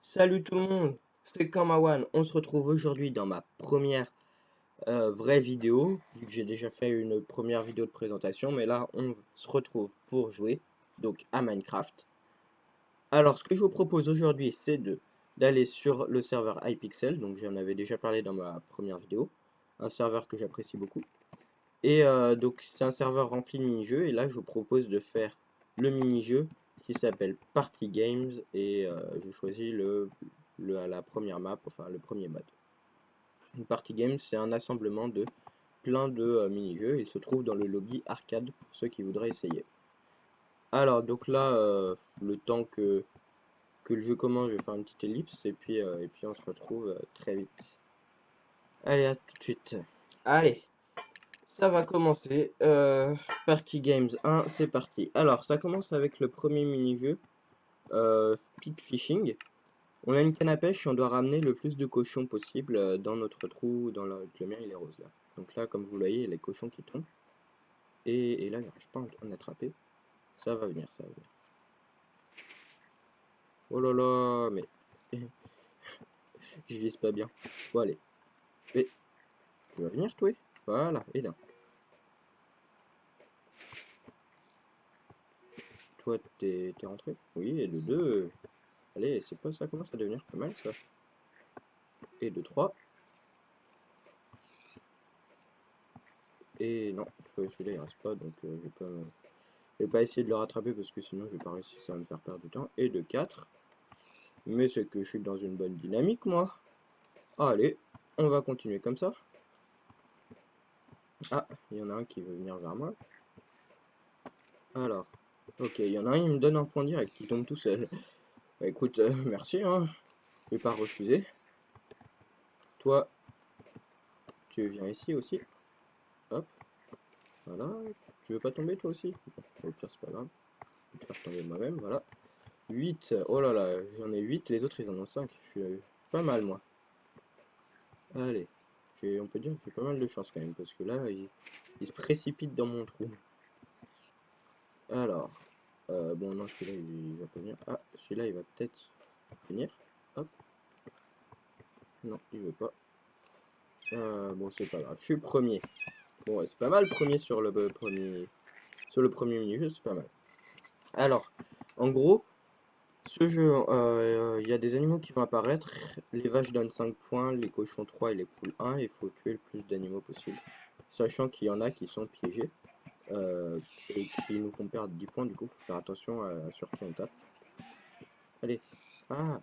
Salut tout le monde, c'est Kamawan. On se retrouve aujourd'hui dans ma première vraie vidéo, vu que j'ai déjà fait une première vidéo de présentation, mais là on se retrouve pour jouer donc à Minecraft. Alors ce que je vous propose aujourd'hui, c'est d'aller sur le serveur Hypixel, donc j'en avais déjà parlé dans ma première vidéo, un serveur que j'apprécie beaucoup. Et donc c'est un serveur rempli de mini-jeux, et là je vous propose de faire le mini-jeu qui s'appelle Party Games, et je choisis la première map, enfin le premier mode. Une Party Games, c'est un assemblement de plein de mini-jeux. Il se trouve dans le lobby arcade pour ceux qui voudraient essayer. Alors donc là, le temps que le jeu commence, je vais faire une petite ellipse et puis on se retrouve très vite. Allez, à tout de suite. Allez, ça va commencer. Party Games 1, c'est parti. Alors ça commence avec le premier mini-jeu, Peak Fishing. On a une canne à pêche et on doit ramener le plus de cochons possible dans notre trou. Le mien il est rose là. Donc là, comme vous le voyez, il y a les cochons qui tombent. Et là, j'arrive pas à en attraper. Ça va venir, ça va venir. Oh là là, mais je vise pas bien. Bon allez. Et tu vas venir toi? Voilà, et là. Toi, t'es rentré? Oui, et de 2. Allez, c'est pas ça commence à devenir pas mal ça. Et de 3. Et non, celui-là il reste pas, donc je vais pas essayer de le rattraper parce que sinon je vais pas réussir, ça va me faire perdre du temps. Et de 4. Mais c'est que je suis dans une bonne dynamique moi. Allez, on va continuer comme ça. Ah, il y en a un qui veut venir vers moi. Alors, ok, il y en a un, il me donne un point direct, qui tombe tout seul. Bah, écoute, merci, hein. Je vais pas refuser. Toi, tu viens ici aussi. Hop, voilà. Tu veux pas tomber toi aussi? Bon, au pire, c'est pas grave. Je vais te faire tomber moi-même, voilà. 8, oh là là, j'en ai 8, les autres ils en ont 5. Je suis pas mal, moi. Allez, on peut dire que j'ai pas mal de chance quand même, parce que là, il se précipite dans mon trou. Alors, bon, non, celui-là, il va pas venir. Ah, celui-là, il va peut-être venir. Hop. Non, il veut pas. Bon, c'est pas grave. Je suis premier. Bon, ouais, c'est pas mal, premier sur le premier mini-jeu, c'est pas mal. Alors, en gros, ce jeu, il y a des animaux qui vont apparaître. Les vaches donnent 5 points, les cochons 3 et les poules 1. Il faut tuer le plus d'animaux possible. Sachant qu'il y en a qui sont piégés. Et qui nous font perdre 10 points, du coup, faut faire attention sur qui on tape. Allez. Ah,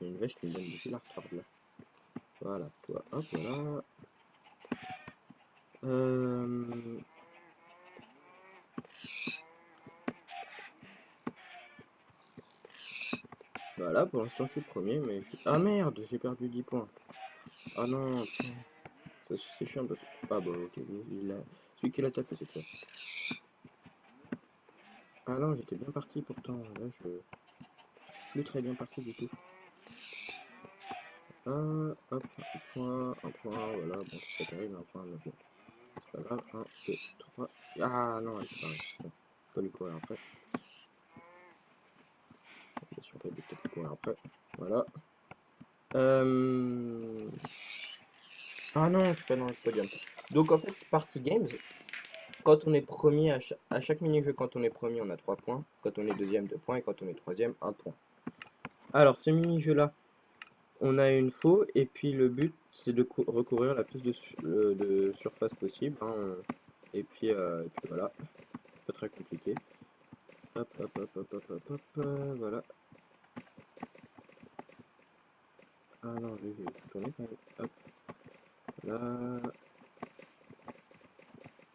il y a une vache qui me donne du fil à retordre là. Voilà, toi, hop, voilà. Voilà, pour l'instant je suis premier, mais ah merde, j'ai perdu 10 points. Ah non, putain. Ça c'est chiant parce que... Ah bah ok, celui qui l'a tapé cette fois. Ah non, j'étais bien parti pourtant, là je suis plus très bien parti du tout. Ah, hop, un point, voilà, bon c'est pas terrible, un point, mais bon. C'est pas grave, 1, 2, 3. Ah non, c'est pareil, bon, pas lui courir après. Bien sûr, on peut peut-être lui courir après, voilà. Ah non, je suis pas dans le podium. Donc en fait, Party Games, quand on est premier à chaque mini-jeu, quand on est premier, on a 3 points. Quand on est deuxième, 2 points. Et quand on est troisième, 1 point. Alors, ce mini-jeu-là, on a une faux. Et puis, le but, c'est de recourir la plus de surface possible. Hein. Et puis voilà. Pas très compliqué. Hop, hop, hop, hop, hop, hop, hop. Voilà. Ah non, je vais tourner quand même. Hop. Là.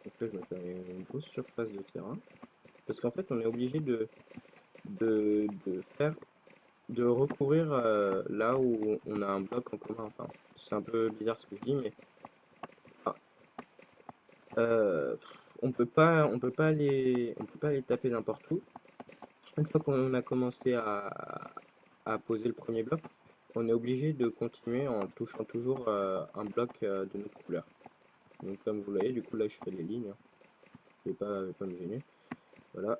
Donc là, je me fais une grosse surface de terrain. Parce qu'en fait, on est obligé de recourir là où on a un bloc en commun. Enfin, c'est un peu bizarre ce que je dis, mais enfin, euh, on peut pas les taper n'importe où. Une fois qu'on a commencé à poser le premier bloc, on est obligé de continuer en touchant toujours un bloc de notre couleur. Donc comme vous voyez, du coup là je fais les lignes, hein. Je vais pas me gêner. Voilà.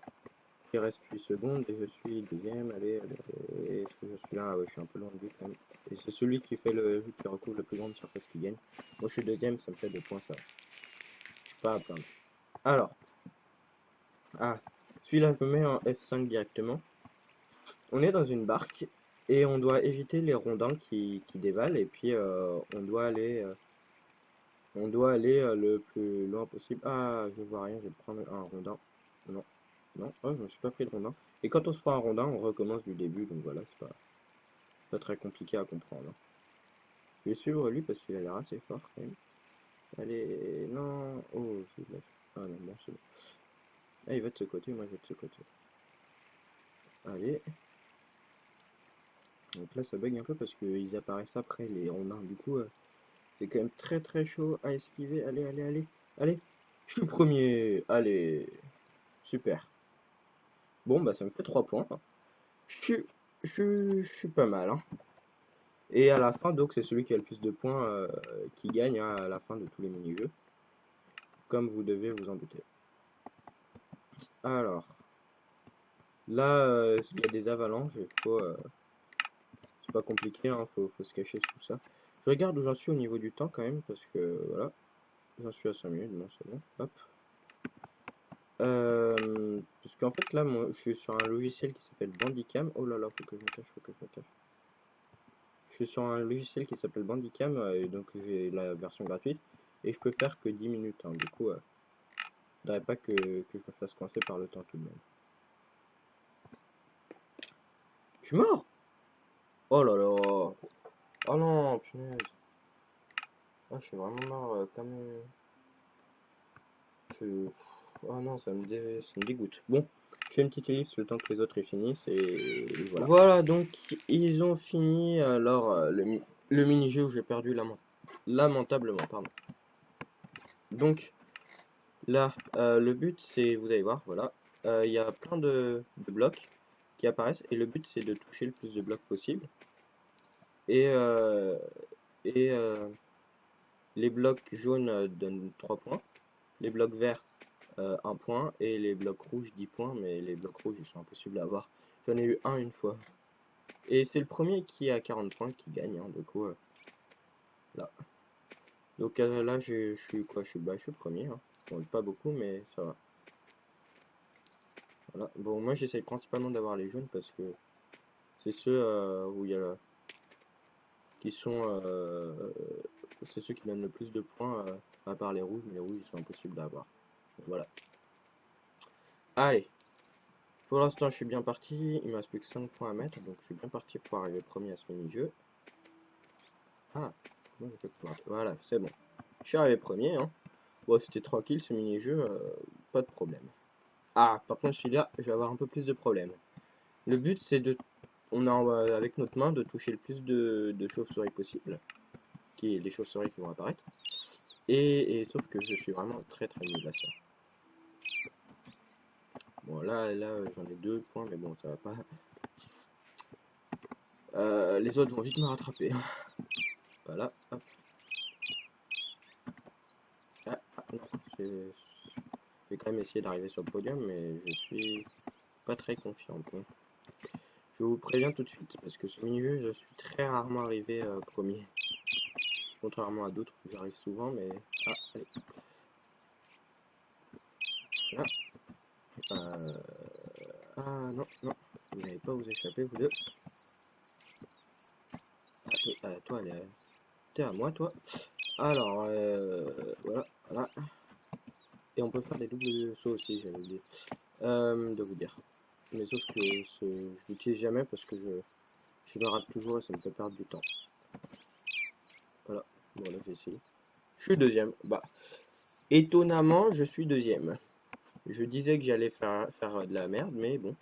Il reste 8 secondes et je suis deuxième. Allez, allez, allez. Est-ce que je suis là? Ah ouais, je suis un peu loin de lui quand même. Et c'est celui qui fait qui recouvre la plus grande surface qui gagne. Moi je suis deuxième, ça me fait 2 points ça. Je suis pas à plaindre. Alors, celui-là je me mets en F5 directement. On est dans une barque et on doit éviter les rondins qui dévalent et puis on doit aller le plus loin possible. Ah, je vois rien, je vais prendre un rondin. Non, non, oh, je me suis pas pris de rondin. Et quand on se prend un rondin, on recommence du début, donc voilà, c'est pas très compliqué à comprendre, hein. Je vais suivre lui parce qu'il a l'air assez fort quand même. Allez, non, oh, je vais le mettre. Ah non, bon, c'est bon. Ah, il va de ce côté, moi je vais de ce côté. Allez. Donc là, ça bug un peu parce qu'ils apparaissent après les rondins. Du coup, c'est quand même très très chaud à esquiver. Allez, allez, allez. Allez. Je suis premier. Allez. Super. Bon, bah ça me fait 3 points, hein. Je je suis pas mal, hein. Et à la fin, donc, c'est celui qui a le plus de points qui gagne, hein, à la fin de tous les mini-jeux. Comme vous devez vous en douter. Alors. Là, il y a des avalanches. Il faut... c'est pas compliqué, hein, faut se cacher sous ça. Je regarde où j'en suis au niveau du temps quand même, parce que voilà. J'en suis à 5 minutes, bon c'est bon. Hop. Parce qu'en fait là, moi, je suis sur un logiciel qui s'appelle Bandicam. Oh là là, faut que je me cache, faut que je me cache. Je suis sur un logiciel qui s'appelle Bandicam, et donc j'ai la version gratuite. Et je peux faire que 10 minutes, hein. Du coup, faudrait pas que je me fasse coincer par le temps tout de même. Je suis mort! Oh là là! Oh non, punaise! Ah, je suis vraiment mort, comme... Je... Oh non, ça me dégoûte. Bon, je fais une petite ellipse le temps que les autres y finissent et voilà. Voilà, donc ils ont fini. Alors, le mini-jeu où j'ai perdu lamentablement, pardon. Donc, là, le but c'est, vous allez voir, voilà, il y a plein de blocs qui apparaissent et le but c'est de toucher le plus de blocs possible. Et, et les blocs jaunes donnent 3 points, les blocs verts 1 point et les blocs rouges 10 points, mais les blocs rouges ils sont impossibles à avoir. J'en ai eu un une fois. Et c'est le premier qui a 40 points qui gagne, hein, du coup, là. Donc là je suis quoi? Je suis premier, hein. Bon, pas beaucoup mais ça va. Voilà. Bon, moi j'essaye principalement d'avoir les jaunes parce que c'est ceux où il y a qui sont c'est ceux qui donnent le plus de points à part les rouges, mais les rouges ils sont impossibles à avoir. Voilà. Allez. Pour l'instant, je suis bien parti. Il me reste plus que 5 points à mettre, donc je suis bien parti pour arriver premier à ce mini-jeu. Ah, comment je fais pour... Voilà, c'est bon. Je suis arrivé premier, hein. Bon, c'était tranquille ce mini-jeu, pas de problème. Ah, par contre, celui-là, je vais avoir un peu plus de problèmes. Le but, c'est de... On a avec notre main de toucher le plus de chauves-souris possible. Les chauves-souris qui vont apparaître. Et sauf que je suis vraiment très très nul à ça. Bon, là j'en ai 2 points, mais bon, ça va pas. Les autres vont vite me rattraper. Voilà, hop. Non, je vais quand même essayer d'arriver sur le podium, mais je suis pas très confiant. Bon. Je vous préviens tout de suite, parce que ce mini-jeu, je suis très rarement arrivé premier. Contrairement à d'autres où j'arrive souvent, mais... Ah, allez. Là. Ah, non, non. Vous n'allez pas vous échapper, vous deux. Ah, toi, t'es à moi, toi. Alors, voilà, voilà. Et on peut faire des doubles sauts aussi, j'avais oublié de vous dire. Mais sauf que je l'utilise jamais parce que je me rate toujours et ça me fait perdre du temps. Voilà, bon là j'ai essayé. Je suis deuxième. Bah, étonnamment, je suis deuxième. Je disais que j'allais faire de la merde, mais bon.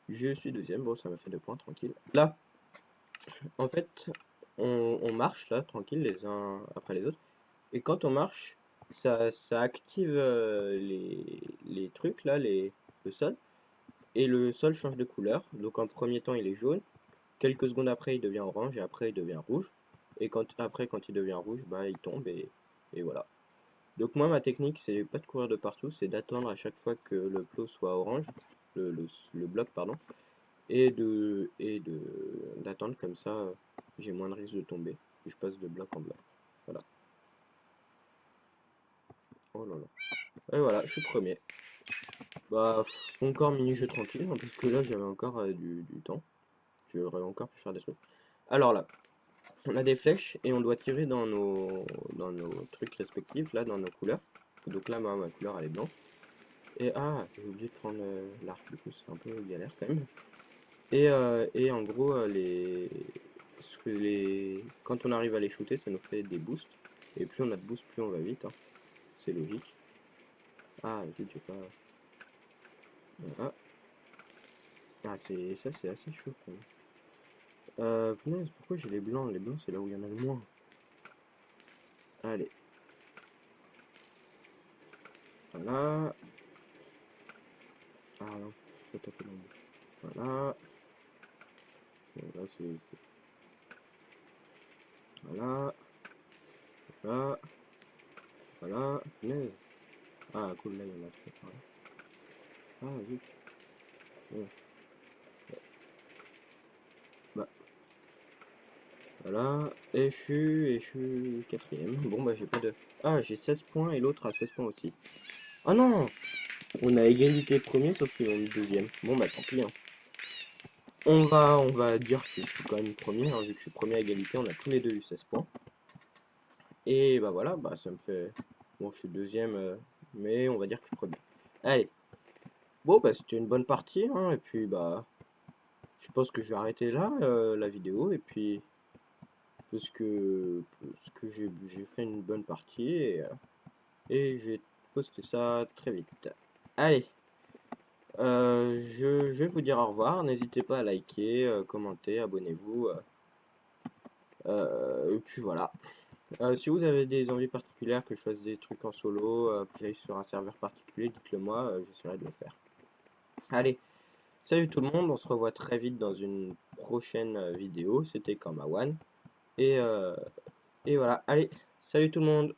Je suis deuxième, bon ça m'a fait 2 points, tranquille. Là, en fait, on marche là, tranquille, les uns après les autres. Et quand on marche, ça active les trucs là, le sol. Et le sol change de couleur. Donc en premier temps il est jaune. quelques secondes après il devient orange et après il devient rouge. Et après quand il devient rouge, bah il tombe et voilà. Donc moi ma technique c'est pas de courir de partout, c'est d'attendre à chaque fois que le plot soit orange, le bloc pardon, et d'attendre comme ça j'ai moins de risque de tomber. Et je passe de bloc en bloc. Voilà. Oh là là. Et voilà, je suis premier. Bah encore mini-jeu tranquille, hein, parce que là j'avais encore du temps. J'aurais encore pu faire des trucs. Alors là, on a des flèches et on doit tirer dans nos trucs respectifs, là, dans nos couleurs. Donc là, ma couleur, elle est blanche. Et ah, j'ai oublié de prendre l'arc, du coup, c'est un peu galère quand même. Et en gros, quand on arrive à les shooter, ça nous fait des boosts. Et plus on a de boosts, plus on va vite, hein. C'est logique. Ah, zut, j'ai pas... Voilà. Ah, c'est assez chaud quand même. Punaise, pourquoi j'ai les blancs? Les blancs, c'est là où il y en a le moins. Allez. Voilà. Ah non, faut taper dans le bout. Voilà. Bon, là, voilà. Voilà. Voilà. Punaise. Ah, cool, là, il y en a trop. Pareil. Ah, zut. Bon. Bah, voilà. Et je suis quatrième. Bon, bah, j'ai pas de... Ah, j'ai 16 points et l'autre a 16 points aussi. Ah non! On a égalité premier, sauf qu'ils ont mis deuxième. Bon, bah, tant pis, hein. On va dire que je suis quand même premier, hein, vu que je suis premier à égalité, on a tous les deux eu 16 points. Et bah voilà, bah ça me fait... Bon, je suis deuxième, mais on va dire que je suis premier. Allez. Bon, bah c'était une bonne partie, hein, et puis bah... Je pense que je vais arrêter là, la vidéo, et puis... Parce que j'ai fait une bonne partie, et je vais poster ça très vite. Allez. Je vais vous dire au revoir, n'hésitez pas à liker, commenter, abonnez-vous, et puis voilà. Si vous avez des envies particulières, que je fasse des trucs en solo, que j'aille sur un serveur particulier, dites-le moi, j'essaierai de le faire. Allez, salut tout le monde, on se revoit très vite dans une prochaine vidéo, c'était Kamawan, et, et voilà, allez, salut tout le monde.